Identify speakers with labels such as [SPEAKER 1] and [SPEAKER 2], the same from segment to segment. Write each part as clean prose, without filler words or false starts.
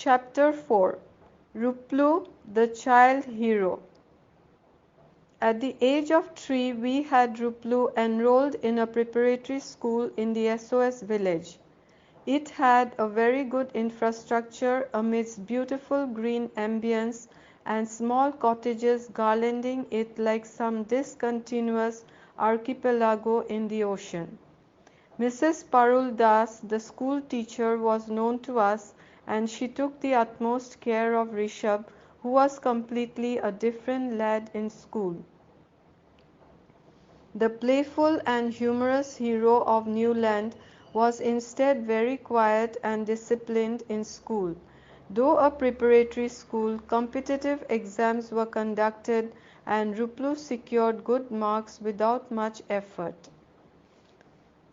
[SPEAKER 1] Chapter 4 RUPLU the Child Hero. At the age of 3, we had RUPLU enrolled in a preparatory school in the SOS village. It had a very good infrastructure amidst beautiful green ambience and small cottages garlanding it like some discontinuous archipelago in the ocean. Mrs. Parul Das, the school teacher, was known to us, and she took the utmost care of Rishabh, who was completely a different lad in school. The playful and humorous hero of Newland was instead very quiet and disciplined in school. Though a preparatory school, competitive exams were conducted and RUPLU secured good marks without much effort.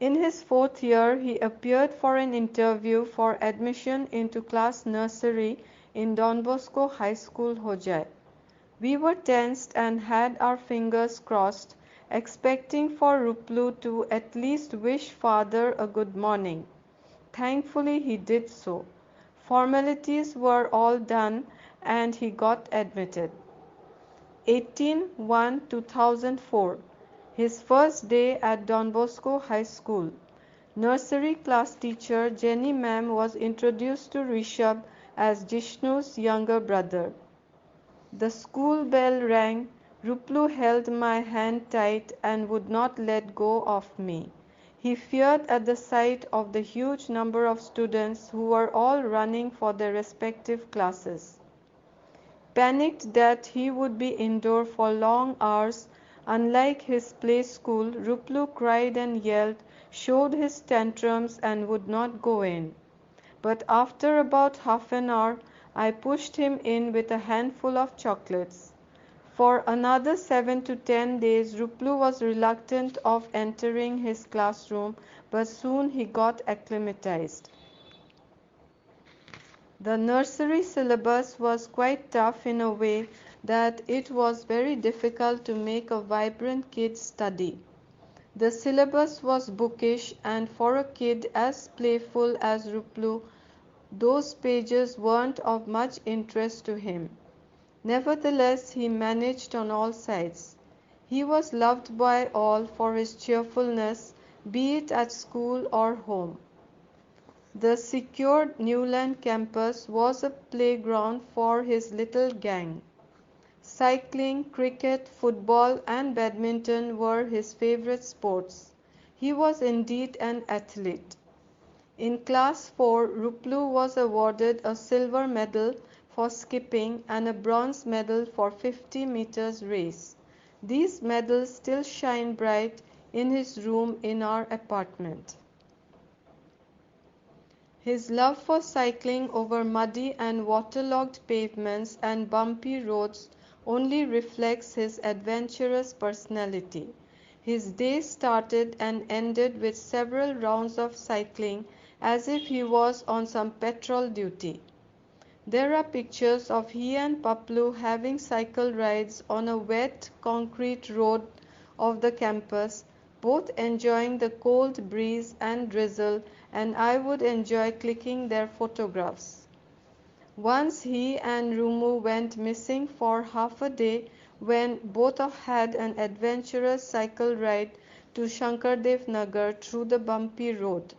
[SPEAKER 1] In his 4th year, he appeared for an interview for admission into class nursery in Don Bosco High School, Hojai. We were tensed and had our fingers crossed, expecting for RUPLU to at least wish father a good morning. Thankfully, he did so. Formalities were all done and he got admitted. 18/1/2004. His first day at Don Bosco High School. Nursery class teacher Jenny Ma'am was introduced to Rishabh as Jishnu's younger brother. The school bell rang. RUPLU held my hand tight and would not let go of me. He feared at the sight of the huge number of students who were all running for their respective classes. Panicked that he would be indoor for long hours, unlike his play school, RUPLU cried and yelled, showed his tantrums and would not go in. But after about half an hour, I pushed him in with a handful of chocolates. For another 7 to 10 days, RUPLU was reluctant of entering his classroom, but soon he got acclimatized. The nursery syllabus was quite tough in a way that it was very difficult to make a vibrant kid study. The syllabus was bookish, and for a kid as playful as RUPLU, those pages weren't of much interest to him. Nevertheless, he managed on all sides. He was loved by all for his cheerfulness, be it at school or home. The secured Newland campus was a playground for his little gang. Cycling, cricket, football, and badminton were his favorite sports. He was indeed an athlete. In class 4, RUPLU was awarded a silver medal for skipping and a bronze medal for 50 meters race. These medals still shine bright in his room in our apartment. His love for cycling over muddy and waterlogged pavements and bumpy roads only reflects his adventurous personality. His day started and ended with several rounds of cycling as if he was on some patrol duty. There are pictures of he and Paplu having cycle rides on a wet concrete road of the campus, both enjoying the cold breeze and drizzle, and I would enjoy clicking their photographs. Once he and Rumu went missing for half a day when both had an adventurous cycle ride to Shankardev Nagar through the bumpy road.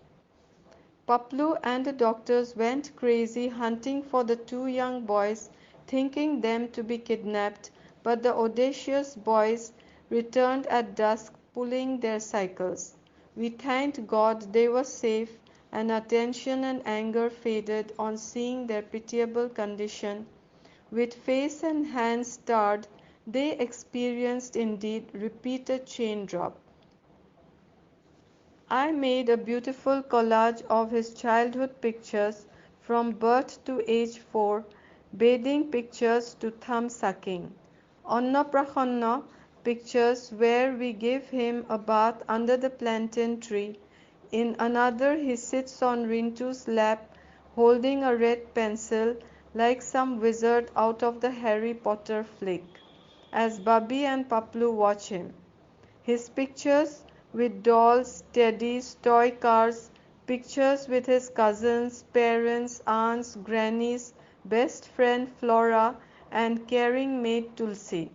[SPEAKER 1] Paplu and the doctors went crazy hunting for the 2 young boys, thinking them to be kidnapped, but the audacious boys returned at dusk pulling their cycles. We thanked God they were safe, and our tension and anger faded on seeing their pitiable condition. With face and hands starred, they experienced indeed repeated chain drop. I made a beautiful collage of his childhood pictures from birth to age 4, bathing pictures to thumb sucking. Annaprashanna pictures where we give him a bath under the plantain tree. In another he sits on Rintu's lap holding a red pencil like some wizard out of the Harry Potter flick, as Bubby and Paplu watch him. His pictures with dolls, teddies, toy cars, pictures with his cousins, parents, aunts, grannies, best friend Flora, and caring maid Tulsi.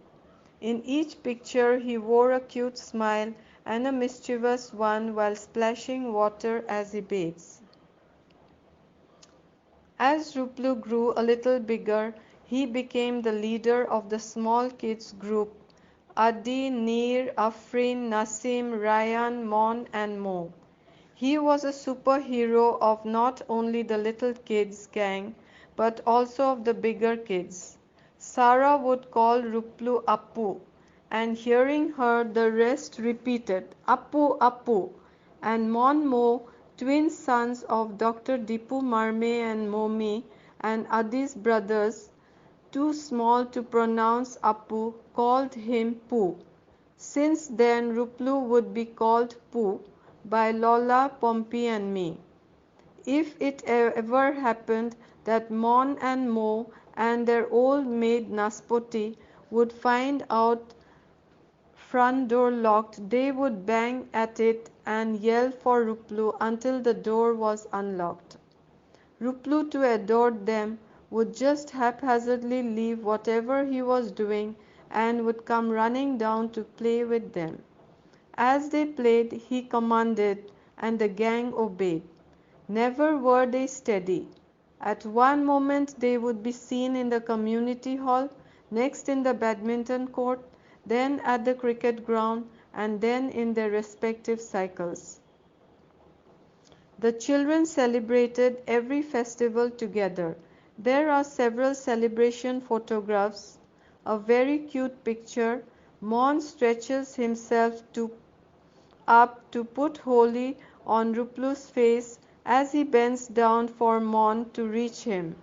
[SPEAKER 1] In each picture he wore a cute smile and a mischievous one while splashing water as he bathes. As RUPLU grew a little bigger, he became the leader of the small kids group: Adi, Neer, Afrin, Nasim, Ryan, Mon and Mo. He was a superhero of not only the little kids gang but also of the bigger kids. Sarah would call RUPLU Appu, and hearing her the rest repeated Appu Appu, and Mon Mo, twin sons of Dr. Dipu Marme and Momi and Adi's brothers, too small to pronounce Appu, called him Poo. Since then RUPLU would be called Poo by Lola, Pompey and me. If it ever happened that Mon and Mo and their old maid Naspoti would find out front door locked, they would bang at it and yell for RUPLU until the door was unlocked. RUPLU, to adore them, would just haphazardly leave whatever he was doing and would come running down to play with them. As they played, he commanded, and the gang obeyed. Never were they steady. At one moment they would be seen in the community hall, next in the badminton court, then at the cricket ground, and then in their respective cycles. The children celebrated every festival together. There are several celebration photographs. A very cute picture. Mon stretches himself up to put Holi on RUPLU's face as he bends down for Mon to reach him.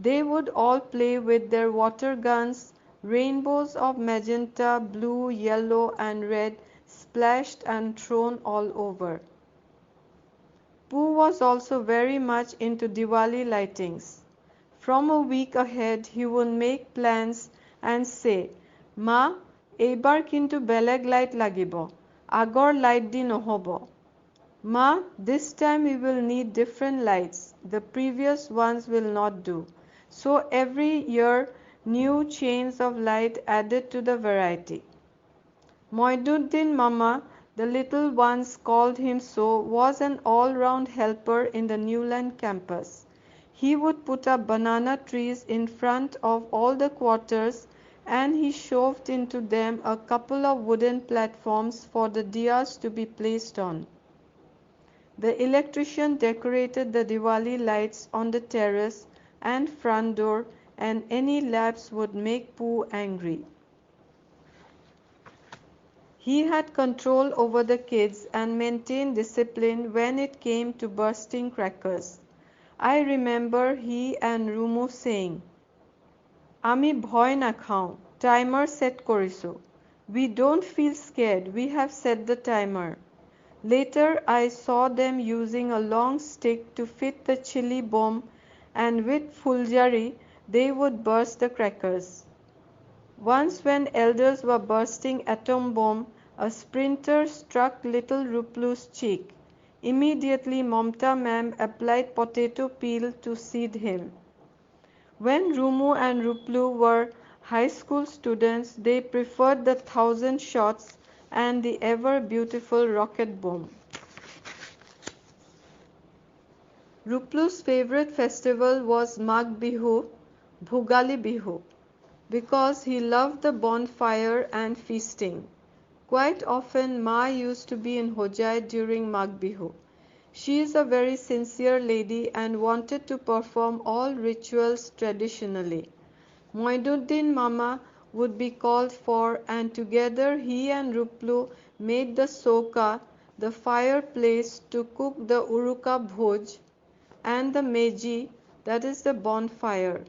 [SPEAKER 1] They would all play with their water guns, rainbows of magenta, blue, yellow and red splashed and thrown all over. Pooh was also very much into Diwali lightings. From a week ahead he would make plans and say, "Ma, eibar kintu beleg light lagibo, agor light di nohobo. Ma, this time we will need different lights, the previous ones will not do." So every year new chains of light added to the variety. Moinuddin Mama, the little ones called him so, was an all-round helper in the Newland campus. He would put up banana trees in front of all the quarters, and he shoved into them a couple of wooden platforms for the diyas to be placed on. The electrician decorated the Diwali lights on the terrace and front door, and any lapse would make Pooh angry. He had control over the kids and maintained discipline when it came to bursting crackers. I remember he and Rumu saying, "Ami bhoy na khao, timer set korisu. We don't feel scared, we have set the timer." Later I saw them using a long stick to fit the chili bomb, and with Fuljari they would burst the crackers. Once when elders were bursting atom bomb, a splinter struck little RUPLU's cheek. Immediately Mamta ma'am applied potato peel to seed him. When Rumu and RUPLU were high school students, they preferred the 1,000 shots and the ever beautiful rocket bomb. RUPLU's favorite festival was Magh Bihu, Bhogali Bihu, because he loved the bonfire and feasting. Quite often Ma used to be in Hojai during Magh Bihu. She is a very sincere lady and wanted to perform all rituals traditionally. Moinuddin Mama would be called for, and together he and RUPLU made the soka, the fireplace, to cook the uruka bhoj, and the meji, that is the bonfire.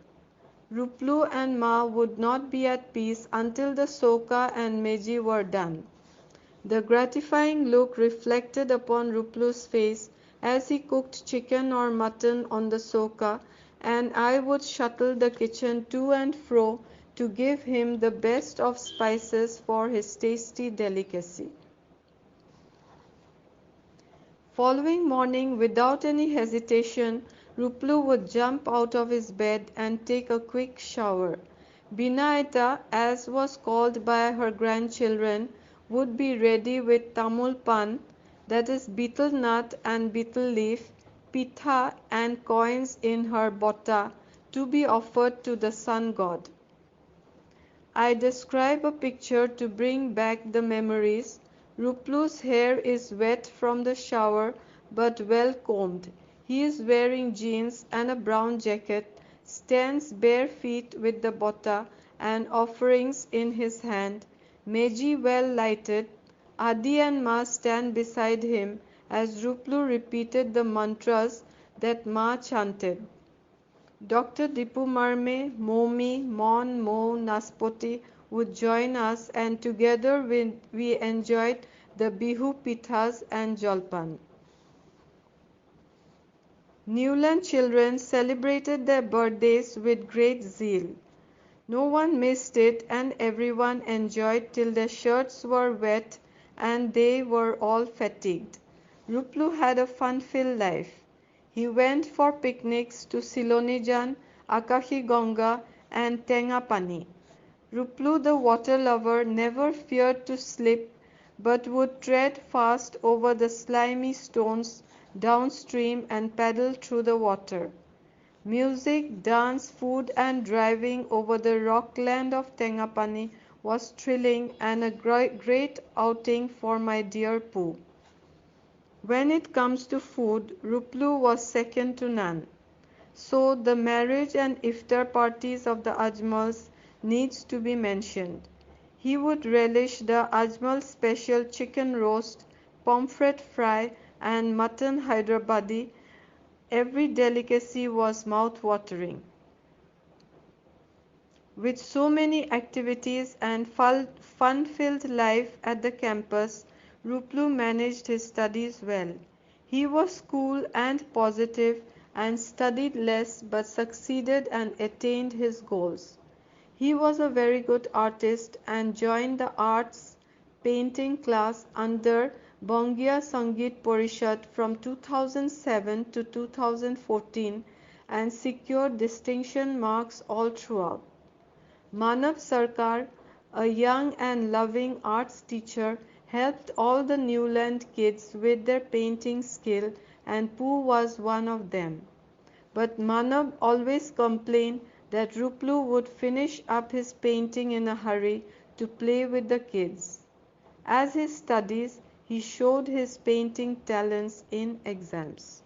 [SPEAKER 1] RUPLU and Ma would not be at peace until the soka and meji were done. The gratifying look reflected upon RUPLU's face as he cooked chicken or mutton on the soka, and I would shuttle the kitchen to and fro to give him the best of spices for his tasty delicacy. Following morning, without any hesitation, Ruplu would jump out of his bed and take a quick shower. Binayata, as was called by her grandchildren, would be ready with tamul pan, that is betel nut and betel leaf, pitha and coins in her bota, to be offered to the sun god. I describe a picture to bring back the memories. Ruplu's hair is wet from the shower but well combed. He is wearing jeans and a brown jacket, stands bare feet with the bota and offerings in his hand, Meji well lighted. Adi and Ma stand beside him as Ruplu repeated the mantras that Ma chanted. Dr. Dipu Marme, Momi, Mon, Mo, Naspoti would join us, and together we enjoyed the Bihu Pithas and Jolpan. Newland children celebrated their birthdays with great zeal. No one missed it, and everyone enjoyed till their shirts were wet and they were all fatigued. Ruplu had a fun-filled life. He went for picnics to Silonijan, Akashi Ganga and Tengapani. Ruplu the water lover never feared to slip but would tread fast over the slimy stones downstream and paddle through the water. Music, dance, food and driving over the rockland of Tengapani was thrilling and a great outing for my dear Pooh. When it comes to food, Ruplu was second to none. So the marriage and iftar parties of the Ajmals needs to be mentioned. He would relish the Ajmal special chicken roast, pomfret fry and mutton Hyderabadi. Every delicacy was mouth-watering. With so many activities and fun-filled life at the campus, Ruplu managed his studies well. He was cool and positive and studied less but succeeded and attained his goals. He was a very good artist and joined the arts painting class under Bangia Sangeet Parishad from 2007 to 2014 and secured distinction marks all throughout. Manav Sarkar, a young and loving arts teacher, helped all the Newland kids with their painting skill and Pooh was one of them. But Manav always complained that Ruplu would finish up his painting in a hurry to play with the kids. As his studies, he showed his painting talents in exams.